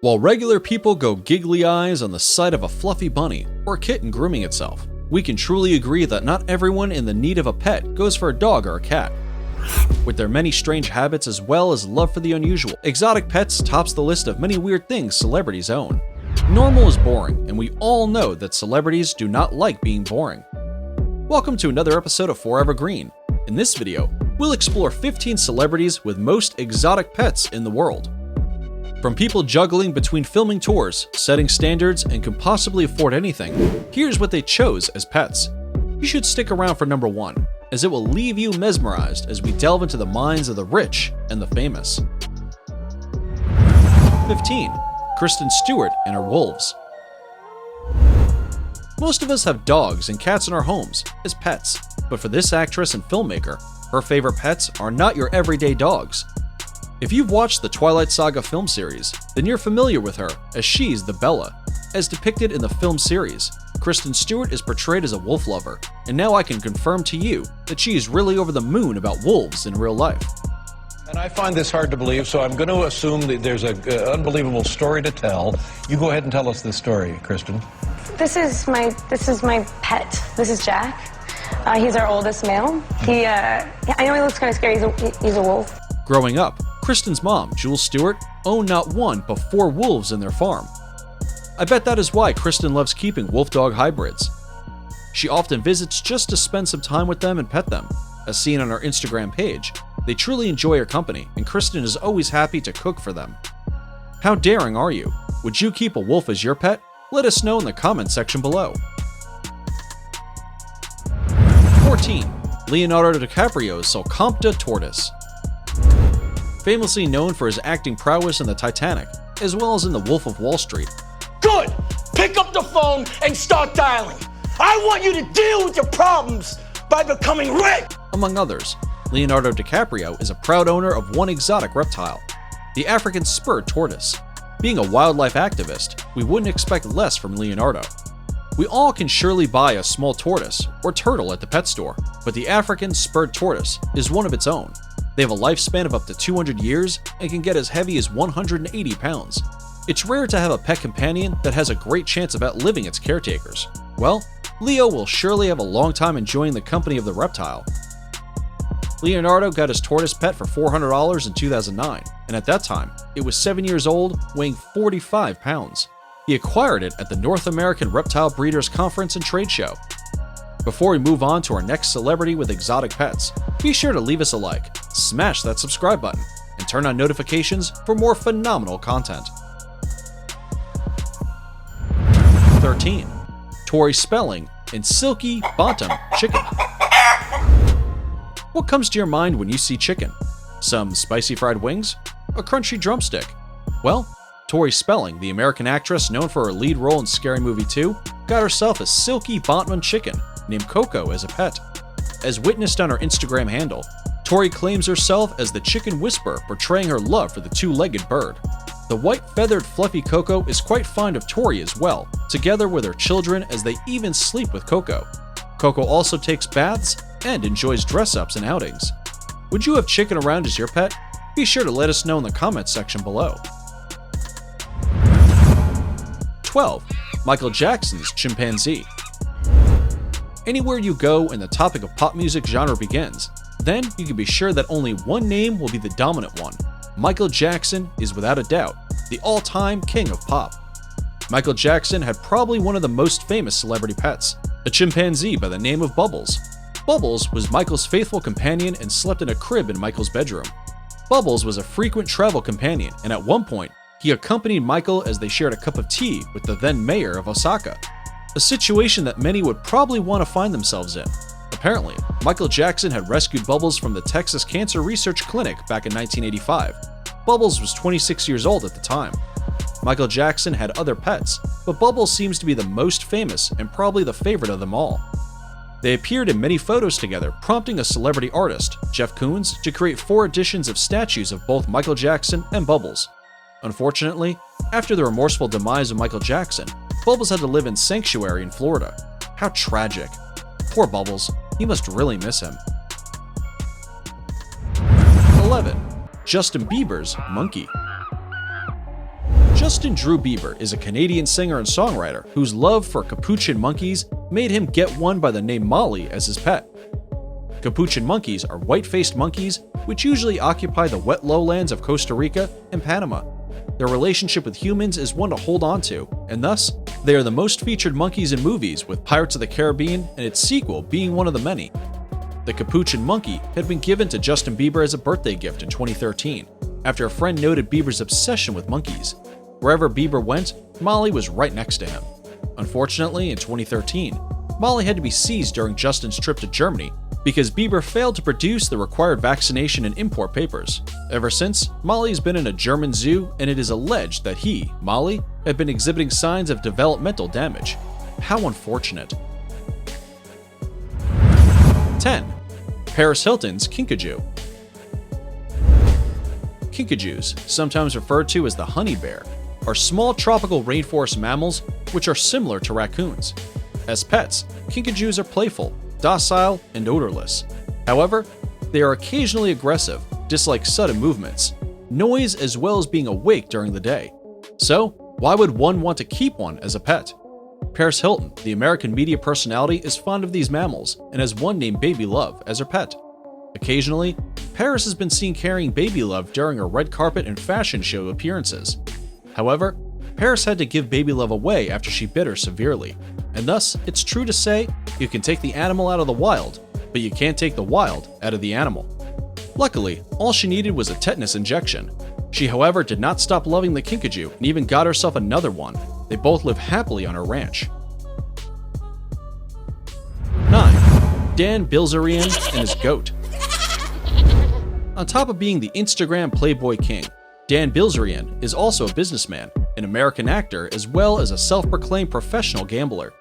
While regular people go giggly eyes on the sight of a fluffy bunny or a kitten grooming itself, we can truly agree that not everyone in the need of a pet goes for a dog or a cat. With their many strange habits as well as love for the unusual, exotic pets tops the list of many weird things celebrities own. Normal is boring, and we all know that celebrities do not like being boring. Welcome to another episode of Forever Green. In this video, we'll explore 15 celebrities with most exotic pets in the world. From people juggling between filming tours, setting standards, and can possibly afford anything, here's what they chose as pets. You should stick around for number 1, as it will leave you mesmerized as we delve into the minds of the rich and the famous. 15. Kristen Stewart and her wolves. Most of us have dogs and cats in our homes as pets, but for this actress and filmmaker, her favorite pets are not your everyday dogs. If you've watched the Twilight Saga film series, then you're familiar with her, as she's the Bella. As depicted in the film series, Kristen Stewart is portrayed as a wolf lover, and now I can confirm to you that she is really over the moon about wolves in real life. And I find this hard to believe, so I'm going to assume that there's an unbelievable story to tell. You go ahead and tell us this story, Kristen. This is my pet. This is Jack. He's our oldest male. I know he looks kind of scary. He's a wolf. Growing up, Kristen's mom, Jules Stewart, owned not one but 4 wolves in their farm. I bet that is why Kristen loves keeping wolf-dog hybrids. She often visits just to spend some time with them and pet them. As seen on her Instagram page, they truly enjoy her company, and Kristen is always happy to cook for them. How daring are you? Would you keep a wolf as your pet? Let us know in the comment section below. 14. Leonardo DiCaprio's Socompta tortoise. Famously known for his acting prowess in the Titanic, as well as in The Wolf of Wall Street. Good! Pick up the phone and start dialing. I want you to deal with your problems by becoming rich! Among others, Leonardo DiCaprio is a proud owner of one exotic reptile, the African spurred tortoise. Being a wildlife activist, we wouldn't expect less from Leonardo. We all can surely buy a small tortoise or turtle at the pet store, but the African spurred tortoise is one of its own. They have a lifespan of up to 200 years and can get as heavy as 180 pounds. It's rare to have a pet companion that has a great chance of outliving its caretakers. Well, Leo will surely have a long time enjoying the company of the reptile. Leonardo got his tortoise pet for $400 in 2009, and at that time, it was 7 years old, weighing 45 pounds. He acquired it at the North American Reptile Breeders Conference and Trade Show. Before we move on to our next celebrity with exotic pets, be sure to leave us a like, smash that subscribe button, and turn on notifications for more phenomenal content. 13. Tori Spelling and Silky Bottom Chicken. What comes to your mind when you see chicken? Some spicy fried wings? A crunchy drumstick? Well, Tori Spelling, the American actress known for her lead role in Scary Movie 2, got herself a silky Bottom chicken named Coco as a pet. As witnessed on her Instagram handle, Tori claims herself as the chicken whisperer, portraying her love for the 2-legged bird. The white feathered fluffy Coco is quite fond of Tori as well, together with her children as they even sleep with Coco. Coco also takes baths and enjoys dress-ups and outings. Would you have chicken around as your pet? Be sure to let us know in the comments section below. 12. Michael Jackson's chimpanzee. Anywhere you go and the topic of pop music genre begins, then you can be sure that only one name will be the dominant one. Michael Jackson is without a doubt the all-time king of pop. Michael Jackson had probably one of the most famous celebrity pets, a chimpanzee by the name of Bubbles. Bubbles was Michael's faithful companion and slept in a crib in Michael's bedroom. Bubbles was a frequent travel companion, and at one point, he accompanied Michael as they shared a cup of tea with the then mayor of Osaka, a situation that many would probably want to find themselves in. Apparently, Michael Jackson had rescued Bubbles from the Texas Cancer Research Clinic back in 1985. Bubbles was 26 years old at the time. Michael Jackson had other pets, but Bubbles seems to be the most famous and probably the favorite of them all. They appeared in many photos together, prompting a celebrity artist, Jeff Koons, to create 4 editions of statues of both Michael Jackson and Bubbles. Unfortunately, after the remorseful demise of Michael Jackson, Bubbles had to live in sanctuary in Florida. How tragic. Poor Bubbles, he must really miss him. 11. Justin Bieber's monkey. Justin Drew Bieber is a Canadian singer and songwriter whose love for capuchin monkeys made him get one by the name Molly as his pet. Capuchin monkeys are white-faced monkeys which usually occupy the wet lowlands of Costa Rica and Panama. Their relationship with humans is one to hold on to, and thus, they are the most featured monkeys in movies, with Pirates of the Caribbean and its sequel being one of the many. The capuchin monkey had been given to Justin Bieber as a birthday gift in 2013, after a friend noted Bieber's obsession with monkeys. Wherever Bieber went, Molly was right next to him. Unfortunately, in 2013, Molly had to be seized during Justin's trip to Germany because Bieber failed to produce the required vaccination and import papers. Ever since, Molly has been in a German zoo, and it is alleged that he, Molly, had been exhibiting signs of developmental damage. How unfortunate. 10. Paris Hilton's kinkajou. Kinkajous, sometimes referred to as the honey bear, are small tropical rainforest mammals which are similar to raccoons. As pets, kinkajous are playful, docile, and odorless. However, they are occasionally aggressive, dislike sudden movements, noise, as well as being awake during the day. So, why would one want to keep one as a pet? Paris Hilton, the American media personality, is fond of these mammals and has one named Baby Love as her pet. Occasionally, Paris has been seen carrying Baby Love during her red carpet and fashion show appearances. However, Paris had to give Baby Love away after she bit her severely, and thus, it's true to say, you can take the animal out of the wild, but you can't take the wild out of the animal. Luckily, all she needed was a tetanus injection. She, however, did not stop loving the kinkajou and even got herself another one. They both live happily on her ranch. 9. Dan Bilzerian and his goat. On top of being the Instagram Playboy king, Dan Bilzerian is also a businessman, an American actor, as well as a self-proclaimed professional gambler.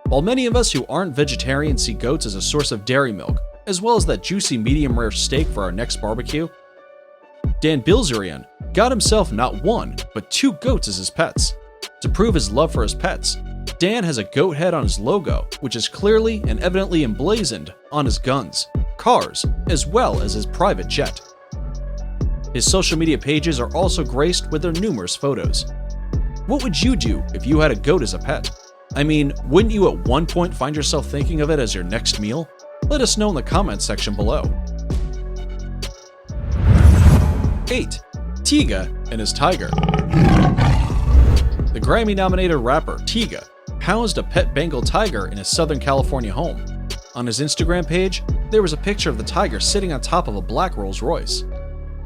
While many of us who aren't vegetarians see goats as a source of dairy milk, as well as that juicy medium-rare steak for our next barbecue, Dan Bilzerian got himself not one, but 2 goats as his pets. To prove his love for his pets, Dan has a goat head on his logo, which is clearly and evidently emblazoned on his guns, cars, as well as his private jet. His social media pages are also graced with their numerous photos. What would you do if you had a goat as a pet? I mean, wouldn't you at one point find yourself thinking of it as your next meal? Let us know in the comments section below. 8. Tyga and his tiger. The Grammy-nominated rapper Tyga housed a pet Bengal tiger in his Southern California home. On his Instagram page, there was a picture of the tiger sitting on top of a black Rolls Royce.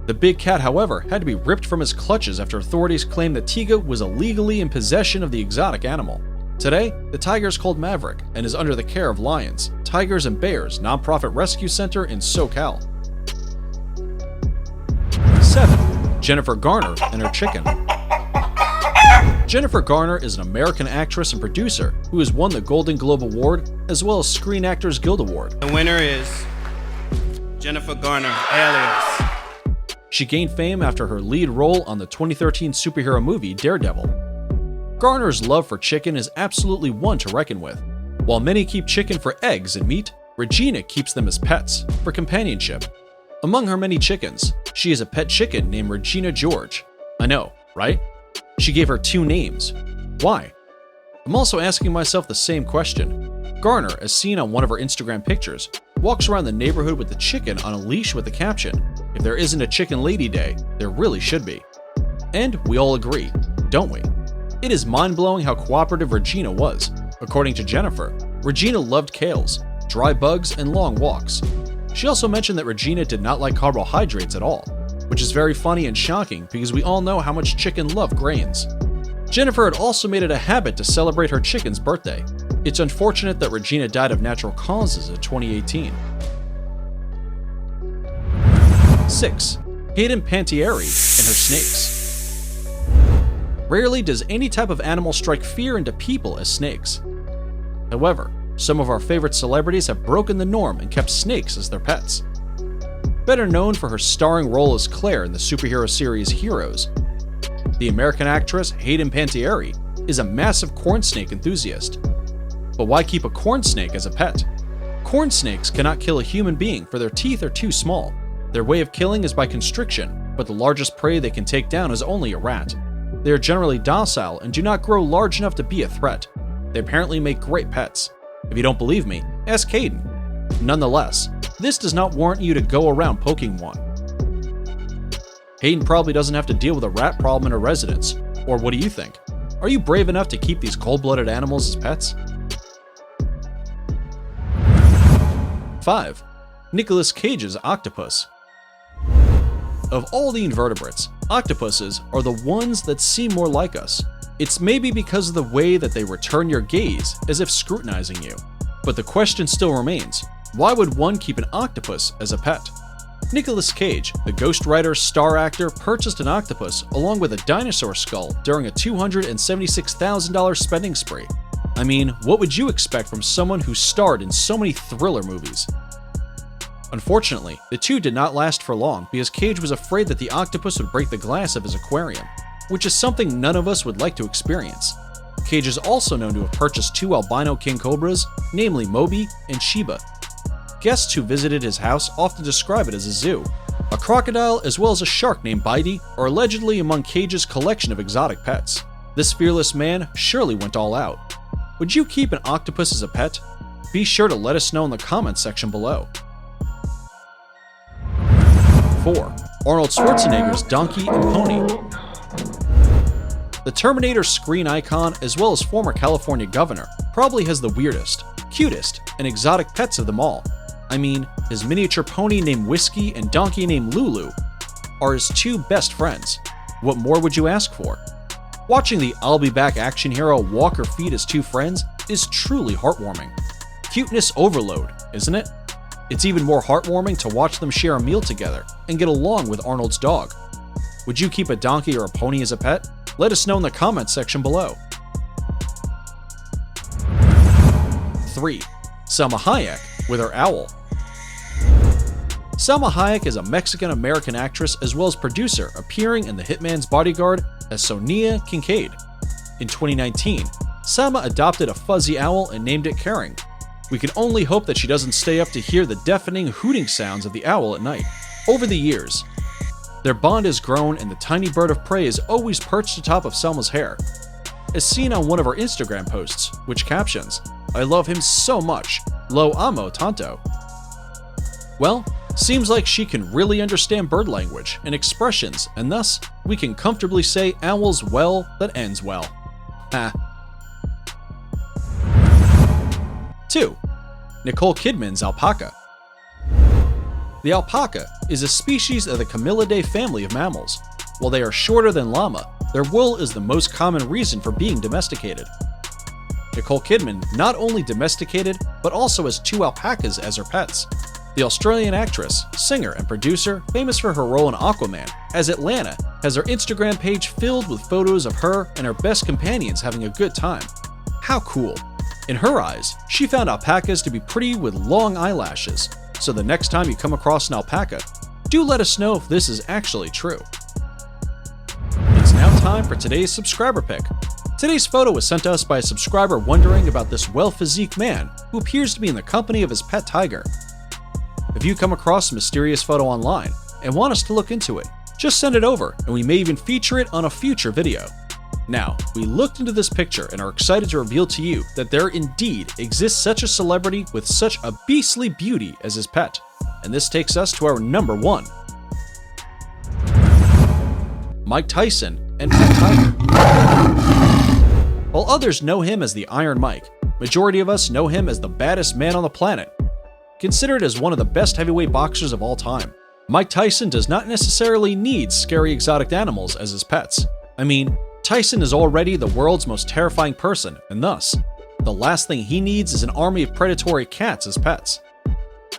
The big cat, however, had to be ripped from his clutches after authorities claimed that Tyga was illegally in possession of the exotic animal. Today, the tiger is called Maverick and is under the care of Lions, Tigers and Bears nonprofit rescue center in SoCal. 7. Jennifer Garner and her chicken. Jennifer Garner is an American actress and producer who has won the Golden Globe Award as well as Screen Actors Guild Award. The winner is Jennifer Garner, alias. She gained fame after her lead role on the 2013 superhero movie Daredevil. Garner's love for chicken is absolutely one to reckon with. While many keep chicken for eggs and meat, Regina keeps them as pets for companionship. Among her many chickens, she has a pet chicken named Regina George. I know, right? She gave her 2 names. Why? I'm also asking myself the same question. Garner, as seen on one of her Instagram pictures, walks around the neighborhood with the chicken on a leash with the caption, "If there isn't a Chicken Lady Day, there really should be." And we all agree, don't we? It is mind-blowing how cooperative Regina was. According to Jennifer, Regina loved kales, dry bugs, and long walks. She also mentioned that Regina did not like carbohydrates at all, which is very funny and shocking because we all know how much chicken love grains. Jennifer had also made it a habit to celebrate her chicken's birthday. It's unfortunate that Regina died of natural causes in 2018. 6. Hayden Panettiere and her snakes. Rarely does any type of animal strike fear into people as snakes. However, some of our favorite celebrities have broken the norm and kept snakes as their pets. Better known for her starring role as Claire in the superhero series Heroes, the American actress Hayden Panettiere is a massive corn snake enthusiast. But why keep a corn snake as a pet? Corn snakes cannot kill a human being for their teeth are too small. Their way of killing is by constriction, but the largest prey they can take down is only a rat. They are generally docile and do not grow large enough to be a threat. They apparently make great pets. If you don't believe me, ask kitten. Nonetheless, this does not warrant you to go around poking one. Hayden probably doesn't have to deal with a rat problem in her residence. Or what do you think? Are you brave enough to keep these cold-blooded animals as pets? 5. Nicolas Cage's octopus. Of all the invertebrates, octopuses are the ones that seem more like us. It's maybe because of the way that they return your gaze as if scrutinizing you. But the question still remains, why would one keep an octopus as a pet? Nicolas Cage, the ghostwriter star actor, purchased an octopus along with a dinosaur skull during a $276,000 spending spree. I mean, what would you expect from someone who starred in so many thriller movies? Unfortunately, the two did not last for long because Cage was afraid that the octopus would break the glass of his aquarium, which is something none of us would like to experience. Cage is also known to have purchased 2 albino king cobras, namely Moby and Sheba. Guests who visited his house often describe it as a zoo. A crocodile as well as a shark named Bitey are allegedly among Cage's collection of exotic pets. This fearless man surely went all out. Would you keep an octopus as a pet? Be sure to let us know in the comments section below. 4. Arnold Schwarzenegger's donkey and pony. The Terminator screen icon, as well as former California governor, probably has the weirdest, cutest, and exotic pets of them all. I mean, his miniature pony named Whiskey and donkey named Lulu are his 2 best friends. What more would you ask for? Watching the I'll Be Back action hero walk or feed his 2 friends is truly heartwarming. Cuteness overload, isn't it? It's even more heartwarming to watch them share a meal together and get along with Arnold's dog. Would you keep a donkey or a pony as a pet? Let us know in the comments section below. 3. Salma Hayek with her owl. Salma Hayek is a Mexican-American actress as well as producer appearing in The Hitman's Bodyguard as Sonia Kincaid. In 2019, Salma adopted a fuzzy owl and named it Caring. We can only hope that she doesn't stay up to hear the deafening hooting sounds of the owl at night. Over the years, their bond has grown and the tiny bird of prey is always perched atop of Salma's hair. As seen on one of her Instagram posts, which captions, "I love him so much, lo amo tanto." Well, seems like she can really understand bird language and expressions, and thus, we can comfortably say owl's well that ends well. Ha. 2. Nicole Kidman's alpaca. The alpaca is a species of the Camelidae family of mammals. While they are shorter than llama, their wool is the most common reason for being domesticated. Nicole Kidman not only domesticated, but also has 2 alpacas as her pets. The Australian actress, singer, and producer, famous for her role in Aquaman, as Atlanta, has her Instagram page filled with photos of her and her best companions having a good time. How cool. In her eyes, she found alpacas to be pretty with long eyelashes, so the next time you come across an alpaca, do let us know if this is actually true. It's now time for today's subscriber pick. Today's photo was sent to us by a subscriber wondering about this well-physiqued man who appears to be in the company of his pet tiger. If you come across a mysterious photo online and want us to look into it, just send it over and we may even feature it on a future video. Now, we looked into this picture and are excited to reveal to you that there indeed exists such a celebrity with such a beastly beauty as his pet. And this takes us to our number 1. Mike Tyson and Pet Tiger. While others know him as the Iron Mike, majority of us know him as the baddest man on the planet. Considered as one of the best heavyweight boxers of all time, Mike Tyson does not necessarily need scary exotic animals as his pets. I mean, Tyson is already the world's most terrifying person, and thus, the last thing he needs is an army of predatory cats as pets.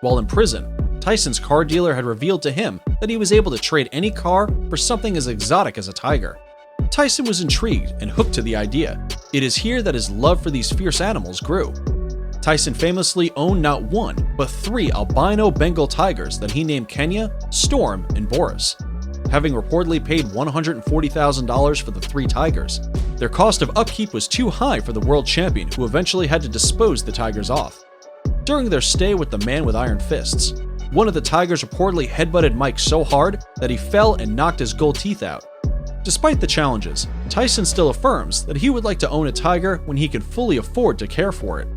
While in prison, Tyson's car dealer had revealed to him that he was able to trade any car for something as exotic as a tiger. Tyson was intrigued and hooked to the idea. It is here that his love for these fierce animals grew. Tyson famously owned not 1, but 3 albino Bengal tigers that he named Kenya, Storm, and Boris. Having reportedly paid $140,000 for the 3 tigers, their cost of upkeep was too high for the world champion, who eventually had to dispose the tigers off. During their stay with the man with iron fists, one of the tigers reportedly headbutted Mike so hard that he fell and knocked his gold teeth out. Despite the challenges, Tyson still affirms that he would like to own a tiger when he could fully afford to care for it.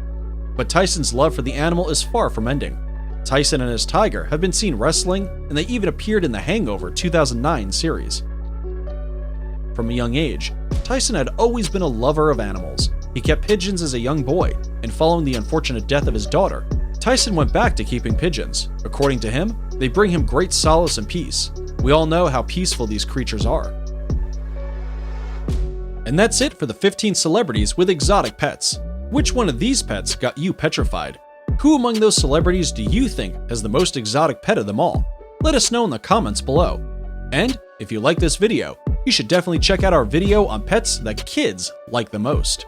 But Tyson's love for the animal is far from ending. Tyson and his tiger have been seen wrestling, and they even appeared in the Hangover 2009 series. From a young age, Tyson had always been a lover of animals. He kept pigeons as a young boy, and following the unfortunate death of his daughter, Tyson went back to keeping pigeons. According to him, they bring him great solace and peace. We all know how peaceful these creatures are. And that's it for the 15 celebrities with exotic pets. Which one of these pets got you petrified? Who among those celebrities do you think has the most exotic pet of them all? Let us know in the comments below. And if you like this video, you should definitely check out our video on pets that kids like the most.